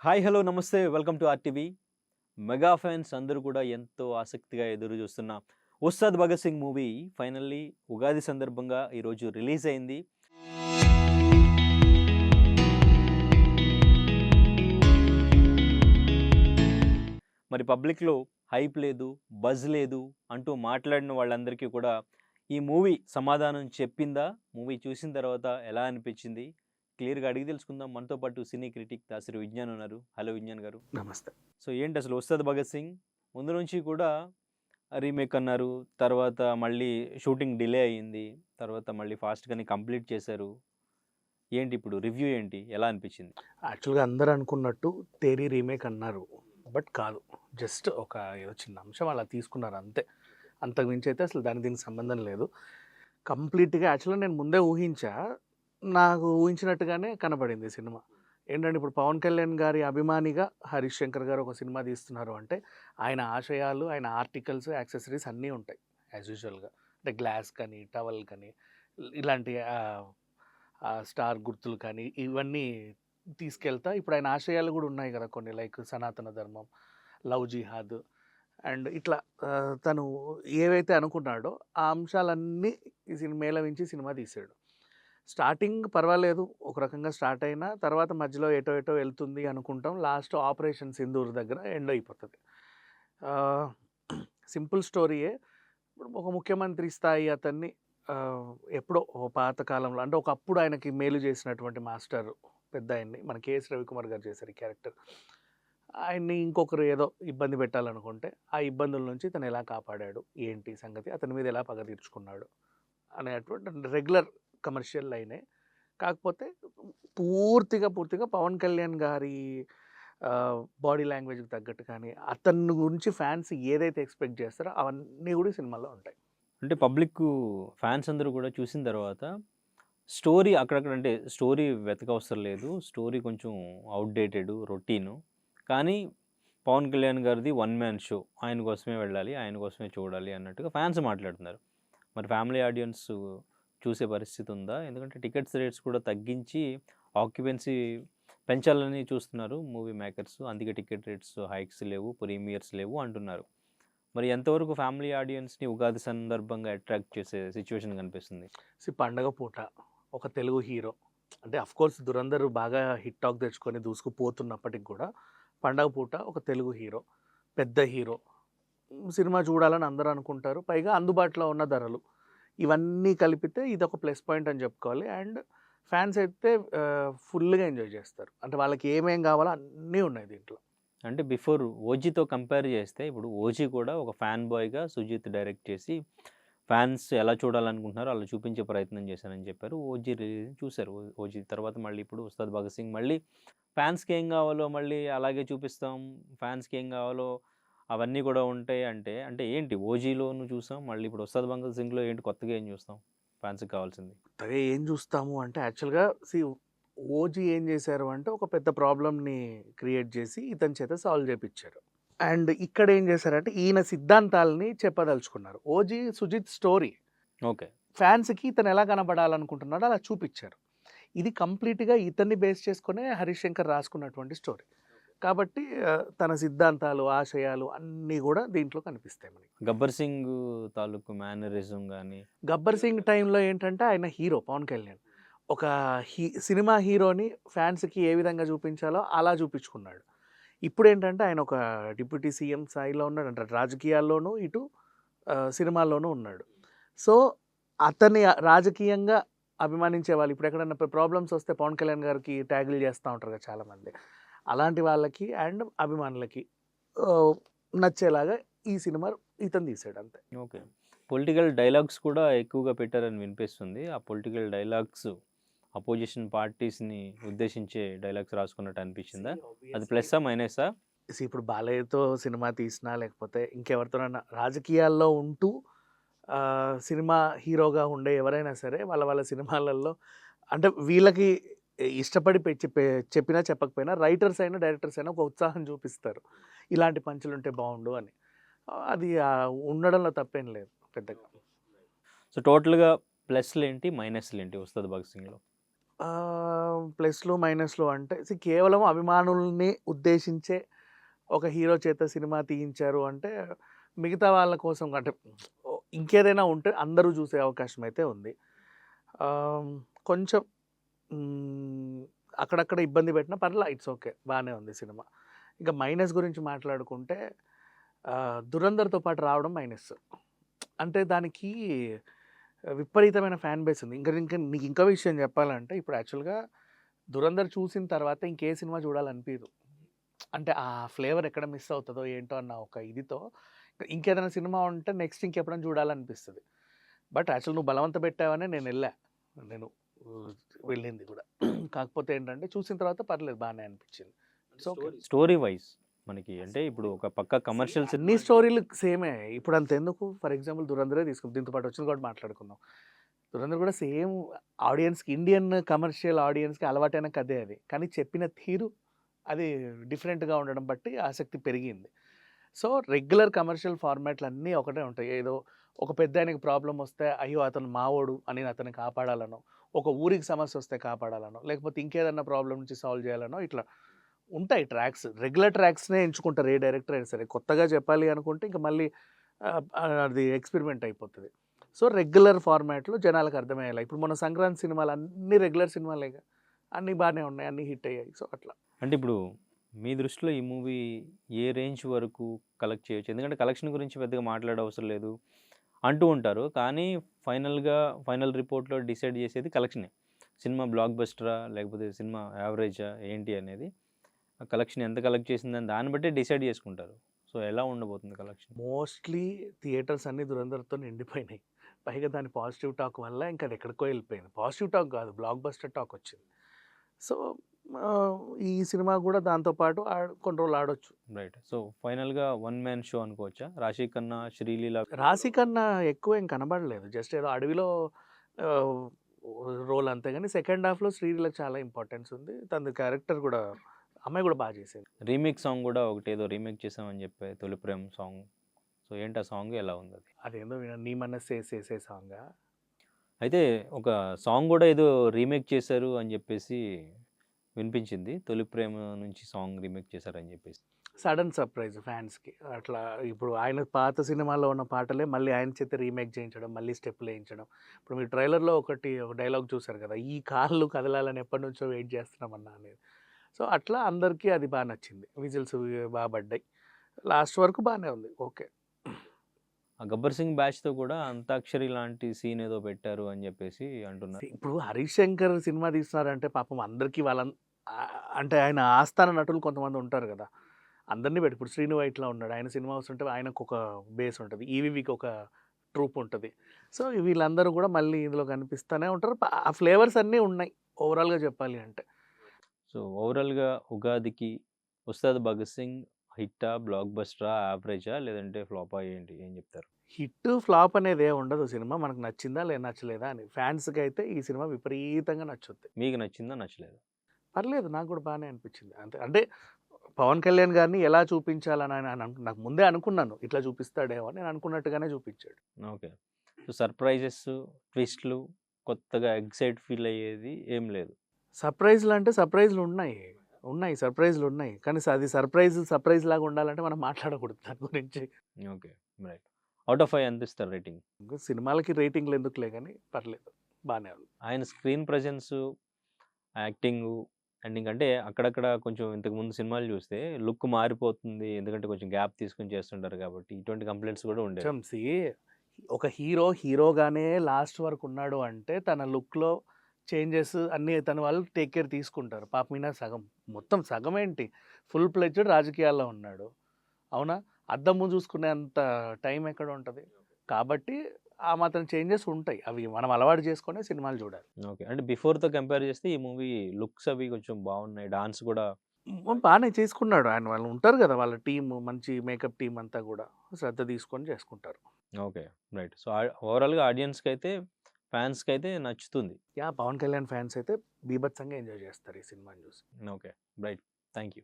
Hi hello నమస్తే welcome to RTV. Mega fans అందరూ కూడా ఎంతో ఆసక్తిగా ఎదురు చూస్తున్న ఉస్తాద్ భగత్ సింగ్ మూవీ ఫైనల్లీ ఉగాది సందర్భంగా ఈరోజు రిలీజ్ అయింది. మరి పబ్లిక్‌లో హైప్ లేదు, బజ్ లేదు అంటూ మాట్లాడిన వాళ్ళందరికీ కూడా ఈ మూవీ సమాధానం చెప్పిందా? మూవీ చూసిన తర్వాత ఎలా అనిపించింది? క్లియర్‌గా అడిగి తెలుసుకుందాం. మనతో పాటు సినీ క్రిటిక్ దాసరి విజ్ఞాన్ ఉన్నారు. హలో విజ్ఞాన్ గారు. నమస్తే. సో ఏంటి అసలు 'ఉస్తాద్ భగత్ సింగ్' ముందు నుంచి కూడా రీమేక్ అన్నారు. తర్వాత మళ్ళీ షూటింగ్ డిలే అయింది. తర్వాత మళ్ళీ ఫాస్ట్‌గానే కంప్లీట్ చేశారు. ఏంటి ఇప్పుడు రివ్యూ ఏంటి? ఎలా అనిపించింది? యాక్చువల్‌గా అందరూ అనుకున్నట్టు 'తేరీ' రీమేక్ అన్నారు. బట్ కాదు. జస్ట్ ఒక ఏదో చిన్న అంశం అలా తీసుకున్నారు అంతే. అంతకు మించి అయితే అసలు దీనికి సంబంధం లేదు. కంప్లీట్‌గా యాక్చువల్‌గా నేను ముందే ఊహించా. నాకు ఊహించినట్టుగానే కనపడింది సినిమా. ఏంటంటే ఇప్పుడు 'పవన్ కళ్యాణ్' గారి అభిమానిగా 'హరీష్ శంకర్' గారు ఒక సినిమా తీస్తున్నారు అంటే ఆయన ఆశయాలు, ఆయన ఆర్టికల్స్, యాక్సెసరీస్ అన్నీ ఉంటాయి యాజ్ యూజువల్‌గా. అంటే గ్లాస్ కానీ, టవల్ కానీ ఇలాంటి స్టార్ గుర్తులు కానీ ఇవన్నీ తీసుకెళ్తా ఇప్పుడు ఆయన ఆశయాలు కూడా ఉన్నాయి కదా కొన్ని లైక్ సనాతన ధర్మం, లవ్ జిహాద్ అండ్ ఇట్లా తను ఏవైతే అనుకున్నాడో ఆ అంశాలన్నీ ఈ సినిమా మేళవించి సినిమా తీసాడు. స్టార్టింగ్ పర్వాలేదు ఒక రకంగా స్టార్ట్ అయినా తర్వాత మధ్యలో ఎటో ఎటో వెళ్తుంది అనుకుంటాం. లాస్ట్ ఆపరేషన్ సింధూర్ దగ్గర ఎండ్ అయిపోతుంది. సింపుల్ స్టోరీయే. ఇప్పుడు ఒక ముఖ్యమంత్రి స్థాయి అతన్ని ఎప్పుడో ఓ పాత కాలంలో అంటే ఒకప్పుడు ఆయనకి మేలు చేసినటువంటి మాస్టర్ పెద్దాయన్ని మన కేఎస్ రవికుమార్ గారు చేశారు ఈ క్యారెక్టర్. ఆయన్ని ఇంకొకరు ఏదో ఇబ్బంది పెట్టాలనుకుంటే, ఆ ఇబ్బందుల నుంచి తను ఎలా కాపాడాడు, ఏంటి సంగతి, అతని మీద ఎలా పగ తీర్చుకున్నాడు అనేటువంటి రెగ్యులర్ కమర్షియల్ లైనే. కాకపోతే పూర్తిగా పవన్ కళ్యాణ్ గారి బాడీ లాంగ్వేజ్‌కి తగ్గట్టు కానీ, అతని గురించి ఫ్యాన్స్ ఏదైతే ఎక్స్‌పెక్ట్ చేస్తారో అవన్నీ కూడా ఈ సినిమాలో ఉంటాయి. అంటే పబ్లిక్కు ఫ్యాన్స్ అందరూ కూడా చూసిన తర్వాత స్టోరీ అక్కడక్కడ అంటే స్టోరీ వెతకవసరం లేదు. స్టోరీ కొంచెం ఔట్‌డేటెడ్, రొటీను. కానీ పవన్ కళ్యాణ్ గారిది వన్ మ్యాన్ షో. ఆయన కోసమే వెళ్ళాలి, ఆయన కోసమే చూడాలి అన్నట్టుగా ఫ్యాన్స్ మాట్లాడుతున్నారు. మరి ఫ్యామిలీ ఆడియన్స్ చూసే పరిస్థితి ఉందా? ఎందుకంటే టికెట్స్ రేట్స్ కూడా తగ్గించి ఆక్యుపెన్సీ పెంచాలని చూస్తున్నారు మూవీ మేకర్స్. అందుకే టికెట్ రేట్స్ హైక్స్ లేవు, ప్రీమియర్స్ లేవు అంటున్నారు. మరి ఎంతవరకు ఫ్యామిలీ ఆడియన్స్‌ని ఉగాది సందర్భంగా అట్రాక్ట్ చేసే సిట్యుయేషన్ కనిపిస్తుంది? పండగ పూట ఒక తెలుగు హీరో అంటే అఫ్‌కోర్స్ 'దురంధర్' బాగా హిట్ టాక్ తెచ్చుకొని దూసుకుపోతున్నప్పటికి కూడా పండగ పూట ఒక తెలుగు హీరో, పెద్ద హీరో సినిమా చూడాలని అందరూ అనుకుంటారు. పైగా అందుబాటులో ఉన్న ధరలు. ఇవన్నీ కలిపితే ఇదొక ప్లస్ పాయింట్ అని చెప్పుకోవాలి. అండ్ ఫ్యాన్స్ అయితే ఫుల్‌గా ఎంజాయ్ చేస్తారు. అంటే వాళ్ళకి ఏమేం కావాలో అన్నీ ఉన్నాయి దీంట్లో. అంటే బిఫోర్ 'ఓజీతో' కంపేర్ చేస్తే ఇప్పుడు 'ఓజీ' కూడా ఒక ఫ్యాన్ బాయ్‌గా సుజిత్ డైరెక్ట్ చేసి ఫ్యాన్స్ ఎలా చూడాలనుకుంటున్నారో అలా చూపించే ప్రయత్నం చేశానని చెప్పారు. 'ఓజీ' చూసారు. 'ఓజీ' తర్వాత మళ్ళీ ఇప్పుడు 'ఉస్తాద్ భగత్ సింగ్' మళ్ళీ ఫ్యాన్స్‌కి ఏం కావాలో మళ్ళీ అలాగే చూపిస్తాం. ఫ్యాన్స్‌కి ఏం కావాలో అవన్నీ కూడా ఉంటాయి అంటే, అంటే ఏంటి 'ఓజీలోను' చూసాం. మళ్ళీ ఇప్పుడు 'ఉస్తాద్ భగత్ సింగ్‌లో' ఏంటి కొత్తగా ఏం చూస్తాం ఫ్యాన్స్‌కి కావాల్సింది? కొత్తగా ఏం చూస్తాము అంటే యాక్చువల్‌గా ఓజీ ఏం చేశారు అంటే ఒక పెద్ద ప్రాబ్లమ్‌ని క్రియేట్ చేసి ఇతని చేత సాల్వ్ చేపిచ్చారు. అండ్ ఇక్కడ ఏం చేశారంటే ఈయన సిద్ధాంతాలని చెప్పదలుచుకున్నారు. OG Sujeeth story. ఓకే. ఫ్యాన్స్‌కి ఇతను ఎలా కనపడాలనుకుంటున్నాడో అలా చూపిచ్చారు. ఇది కంప్లీట్‌గా ఇతన్ని బేస్ చేసుకునే 'హరీష్ శంకర్' రాసుకున్నటువంటి స్టోరీ. కాబట్టి తన సిద్ధాంతాలు, ఆశయాలు అన్నీ గూడా దీంట్లో కనిపిస్తాయి మనకి. 'గబ్బర్ సింగ్' తాలూకు మేనరిజం గాని 'గబ్బర్ సింగ్' టైంలో ఏంటంటే ఆయన హీరో 'పవన్ కళ్యాణ్.' ఒక సినిమా హీరోని ఫ్యాన్స్‌కి ఏ విధంగా చూపించాలో అలా చూపించుకున్నాడు. ఇప్పుడేంటంటే ఆయన ఒక డిప్యూటీ సీఎం స్థాయిలో ఉన్నాడు. అంటే రాజకీయాల్లోనూ, ఇటు సినిమాల్లోనూ ఉన్నాడు. సో, అతన్ని రాజకీయంగా అభిమానించే వాళ్ళు ఇప్పుడెక్కడన్నా ప్రాబ్లమ్స్ వస్తే పవన్ కళ్యాణ్ గారికి ట్యాగులు చేస్తా ఉంటారు కదా చాలామంది. అలాంటి వాళ్ళకి అండ్ అభిమానులకి ఆహ్, నచ్చేలాగా ఈ సినిమా ఇతను తీసాడు అంతే. ఓకే. పొలిటికల్ డైలాగ్స్ కూడా ఎక్కువగా పెట్టారని వినిపిస్తుంది. ఆ పొలిటికల్ డైలాగ్స్ అపోజిషన్ పార్టీస్‌ని ఉద్దేశించే డైలాగ్స్ రాసుకున్నట్టు అనిపించిందా? అది ప్లస్సా? మైనసా? ఇప్పుడు బాలయ్యతో సినిమా తీసినా లేకపోతే ఇంకెవరితోనైనా రాజకీయాల్లో ఉంటూ సినిమా హీరోగా ఉండే ఎవరైనా సరే వాళ్ళ సినిమాలలో అంటే వీళ్ళకి ఇష్టపడి చెప్పినా చెప్పకపోయినా రైటర్స్ అయినా డైరెక్టర్స్ అయినా ఒక ఉత్సాహం చూపిస్తారు. ఇలాంటి పంచులుంటే బావుండు అని. అది ఉండడంలో తప్పేం లేదు పెద్దగా. సో, టోటల్‌గా ప్లస్‌లేంటి? మైనస్‌లేంటి 'ఉస్తాద్ భగత్ సింగ్‌లో'? ప్లస్‌లు, మైనస్‌లు అంటే కేవలం అభిమానుల్ని ఉద్దేశించే ఒక హీరో చేత సినిమా తీయించారు అంటే, మిగతా వాళ్ళ కోసం అంటే ఇంకేదైనా ఉంటే అందరూ చూసే అవకాశం అయితే ఉంది. ఆహ్, కొంచెం హ్మ్, అక్కడక్కడ ఇబ్బంది పెట్టినా పర్లా ఇట్స్ ఓకే. బానే ఉంది సినిమా. ఇంకా మైనస్ గురించి మాట్లాడుకుంటే 'ధురంధర్‌తో' పాటు రావడం మైనస్. అంటే దానికి విపరీతమైన ఫ్యాన్ బేస్ ఉంది. ఇంకా నీకు ఇంకో విషయం చెప్పాలంటే ఇప్పుడు యాక్చువల్‌గా 'ధురంధర్' చూసిన తర్వాత ఇంకే సినిమా చూడాలనిపియదు. అంటే ఆ ఫ్లేవర్ ఎక్కడ మిస్ అవుతదో ఏంటో అన్న ఒక ఇదితో ఇంకేదైనా సినిమా ఉంటే నెక్స్ట్ ఇంకెప్పుడైనా చూడాలనిపిస్తది. బట్ యాక్చువల్ నువ్వు బలవంత పెట్టావనే నేనెళ్ళా. నేను ఆహ్, వెళ్ళింది కూడా. కాకపోతే ఏంటంటే చూసిన తర్వాత పర్లేదు బానే అనిపించింది. It's okay. స్టోరీ వైస్ మనకి అంటే ఇప్పుడు ఒక పక్క కమర్షియల్ సినిమా అన్ని స్టోరీలు సేమే. ఇప్పుడు అంతెందుకు ఫర్ ఎగ్జాంపుల్ 'ధురంధరే' తీసుకుందాం. దీంతో పాటు వచ్చింది కూడా మాట్లాడుకుందాం. 'ధురంధర్' కూడా సేమ్ ఆడియన్స్‌కి ఇండియన్ కమర్షియల్ ఆడియన్స్‌కి అలవాటైన కథే అది. కానీ చెప్పిన తీరు అది డిఫరెంట్‌గా ఉండడం బట్టి ఆసక్తి పెరిగింది. సో, రెగ్యులర్ కమర్షియల్ ఫార్మాట్‌లన్నీ ఒకటే ఉంటాయి. ఏదో ఒక పెద్దాయనకి ప్రాబ్లమ్ వస్తే, అయ్యో! అతను మావోడు అని అతన్ని కాపాడాలనో, ఒక ఊరికి సమస్యొస్తే కాపాడాలనో, లేకపోతే ఇంకేదన్నా ప్రాబ్లమ్ నుంచి సాల్వ్ చేయాలనో ఇట్లా ఉంటాయి ట్రాక్స్. రెగ్యులర్ ట్రాక్స్‌నే ఎంచుకుంటారు ఏ డైరెక్టర్ అయినా సరే. కొత్తగా చెప్పాలి అనుకుంటే ఇంక మళ్ళీ అది ఎక్స్‌పెరిమెంట్ అయిపోతది. సో, రెగ్యులర్ ఫార్మాట్‌లో జనాలకు అర్థమయ్యేలా. ఇప్పుడు మొన్న 'సంక్రాంతి' సినిమాలు అన్నీ రెగ్యులర్ సినిమాలేగా. అన్నీ బానే ఉన్నాయి. అన్నీ హిట్ అయ్యాయి. సో, అట్లా. అంటే ఇప్పుడు మీ దృష్టిలో ఈ మూవీ ఏ రేంజ్ వరకు కలెక్ట్ చేయొచ్చు? ఎందుకంటే కలెక్షన్ గురించి పెద్దగా మాట్లాడవసరం లేదు అంటూ ఉంటారు. కానీ ఫైనల్ రిపోర్ట్‌లో డిసైడ్ చేసేది కలెక్షనే. Cinema black బస్టరా? లేకపోతే సినిమా యావరేజా? ఏంటి అనేది ఆ కలెక్షన్ ఎంత కలెక్ట్ చేసిందని దాన్ని బట్టే డిసైడ్ చేసుకుంటారు. సో, ఎలా ఉండబోతుంది కలెక్షన్? మోస్ట్‌లీ థియేటర్స్ అన్నీ 'దురంధర్‌తో' నిండిపోయినాయి. పైగా దాని పాజిటివ్ టాక్ వల్ల ఇంకా అది ఎక్కడికో ఎళ్ళిపోయింది. పాజిటివ్ టాక్ కాదు బ్లాక్ బస్టర్ టాక్ వచ్చింది. సో, ఆహ్, ఈ సినిమా కూడా దాంతో పాటు కొన్ని రోజులు ఆడొచ్చు. రైట్. సో, ఫైనల్‌గా వన్ మ్యాన్ షో అనుకోవచ్చా? 'రాశి ఖన్నా', 'శ్రీలీల' 'రాశి' కన్నా ఎక్కువ ఏం కనబడలేదు. జస్ట్ ఏదో అడవిలో ఆహ్, రోల్ అంతే గాని సెకండ్ హాఫ్‌లో 'శ్రీలీల'కి చాలా ఇంపార్టెన్స్ ఉంది. తనది క్యారెక్టర్ కూడా అమ్మాయి కూడా చేసింది. రీమేక్ సాంగ్ గూడా ఒకటేదో రీమేక్ చేసామని చెప్పి 'తొలి ప్రేమ' సాంగ్. సో, ఏంటి ఆ సాంగ్ ఎలా ఉందది? అదేందో 'నీ మనస్సే సేసే' సాంగా? అయితే ఒక సాంగ్ గూడా ఏదో రీమేక్ చేశారు అని జెప్పేసి వినిపించింది. 'తొలి ప్రేమ' నుంచి సాంగ్ రీమేక్ చేశారని జెప్పేసి. సడెన్ సర్ప్రైజ్ ఫ్యాన్స్‌కి. అట్లా ఇప్పుడు ఆయన పాత సినిమాలో ఉన్న పాటలే మళ్ళీ ఆయన చేత రీమేక్ చేయించడం, మళ్ళీ స్టెప్పులేయించడం. ఇప్పుడు మీరు ట్రైలర్‌లో ఒక డైలాగ్ చూసారు కదా! "ఈ కాళ్ళు కదలాలని ఎప్పటినుంచో వెయిట్ చేస్తున్నామన్నా" అనేది. సో, అట్లా అందరికీ అది నచ్చింది. విజిల్స్ పడ్డాయి. లాస్ట్ వరకు బానే ఉంది. ఓకే. ఆ 'గబ్బర్ సింగ్' బ్యాచ్‌తో కూడా అంతాక్షరి లాంటి సీన్ ఏదో పెట్టారు అని జెప్పేసి అంటున్నారు. ఇప్పుడు 'హరీష్ శంకర్' సినిమా తీస్తున్నారంటే పాపం అందరికీ అంటే ఆయన ఆస్థాన నటులు కొంతమంది ఉంటారు కదా! అందరిని పెట్టి ఇప్పుడు 'శ్రీను వైట్ల' ఉన్నాడు. ఆయన సినిమా వస్తుంటే ఆయనకొక బేస్ ఉంటది. ఈవీవికి ఒక ట్రూప్ ఉంటది. సో, వీళ్ళందరూ కూడా మళ్ళీ ఇందులో కనిపిస్తూనే ఉంటారు. ఆ ఫ్లేవర్స్ అన్నీ ఉన్నాయి ఓవరాల్‌గా చెప్పాలి అంటే. సో, ఓవరాల్‌గా ఉగాదికి 'ఉస్తాద్ భగత్ సింగ్' హిట్టా? బ్లాక్ బస్టరా? యావరేజా? లేదంటే ఫ్లాపా? ఏంటి? ఏం జెప్తారు? హిట్, ఫ్లాప్ అనేదేం ఉండదు సినిమా. మనకు నచ్చిందా? నచ్చలేదా అని. ఫ్యాన్స్‌కైతే ఈ సినిమా విపరీతంగా నచ్చుద్ది. మీకు నచ్చిందా? నచ్చలేదా? పర్లేదు నాకు కూడా బానే అనిపించింది. అంతే అంటే పవన్ కళ్యాణ్ గారిని ఎలా చూపించాలని నాకు ముందే అనుకున్నాను. ఇట్లా చూపిస్తాడేమో అని. నేను అనుకున్నట్టుగానే చూపించాడు. ఓకే. సో, సర్ప్రైజెస్, ట్విస్ట్‌లు కొత్తగా ఎక్సైట్ ఫీల్ అయ్యేది ఏం లేదు. సర్ప్రైజ్‌లంటే సర్ప్రైజ్‌లున్నాయి. ఉన్నాయి. సర్ప్రైజ్‌లున్నాయి. కానీ అది సర్ప్రైజ్ లాగా ఉండాలంటే మనం మాట్లాడకూడదు దాని గురించి. ఓకే. రైట్. ఔట్ ఆఫ్ 5 ఎంత ఇస్తారు రేటింగ్? సినిమాలకి రేటింగ్‌లు ఎందుకులే గానీ పర్లేదు. బానే ఉంది. ఆయన స్క్రీన్ ప్రెజెన్సు, యాక్టింగు, ఎండింగ్ అంటే అక్కడక్కడ కొంచెం ఇంతకుముందు సినిమాలు చూస్తే లుక్ మారిపోతుంది. ఎందుకంటే కొంచెం గ్యాప్ తీసుకొని చేస్తుంటారు కాబట్టి ఇటువంటి కంప్లెయింట్స్ కూడా ఉండేవి. కొంచెం ఒక హీరోగానే లాస్ట్ వరకు ఉన్నాడు అంటే తన లుక్‌లో చేంజెస్ అన్నీ తన వాళ్ళు టేక్ కేర్ తీసుకుంటారు. పాపం ఈయన మొత్తం సగమేంటి ఫుల్ ప్లెడ్జ్డ్ రాజకీయాల్లో ఉన్నాడు. అవునా? అద్దం ముందు చూసుకునేంత టైం ఎక్కడ ఉంటది? కాబట్టి ఆ మాత్రం చేంజెస్ ఉంటాయి. అవి మనం అలవాటు చేసుకొనే సినిమాలు చూడాలి. ఓకే. అంటే బిఫోర్‌తో కంపేర్ చేస్తే ఈ మూవీ లుక్స్ అవి కొంచెం బాగున్నాయి. డాన్స్ కూడా బానే చేసుకున్నాడు. ఆయన వాళ్ళు ఉంటారు గదా! వాళ్ళ టీమ్ మంచి మేకప్ టీమ్ అంతా గూడా శ్రద్ధ తీసుకొని చేసుకుంటారు. ఓకే. రైట్. సో, ఓవరాల్‌గా ఆడియన్స్‌కైతే, ఫ్యాన్స్‌కైతే నచ్చుతుంది. పవన్ కళ్యాణ్ ఫ్యాన్స్ అయితే బీభత్సంగా ఎంజాయ్ చేస్తారు ఈ సినిమాని చూసి. ఓకే. రైట్. Thank you.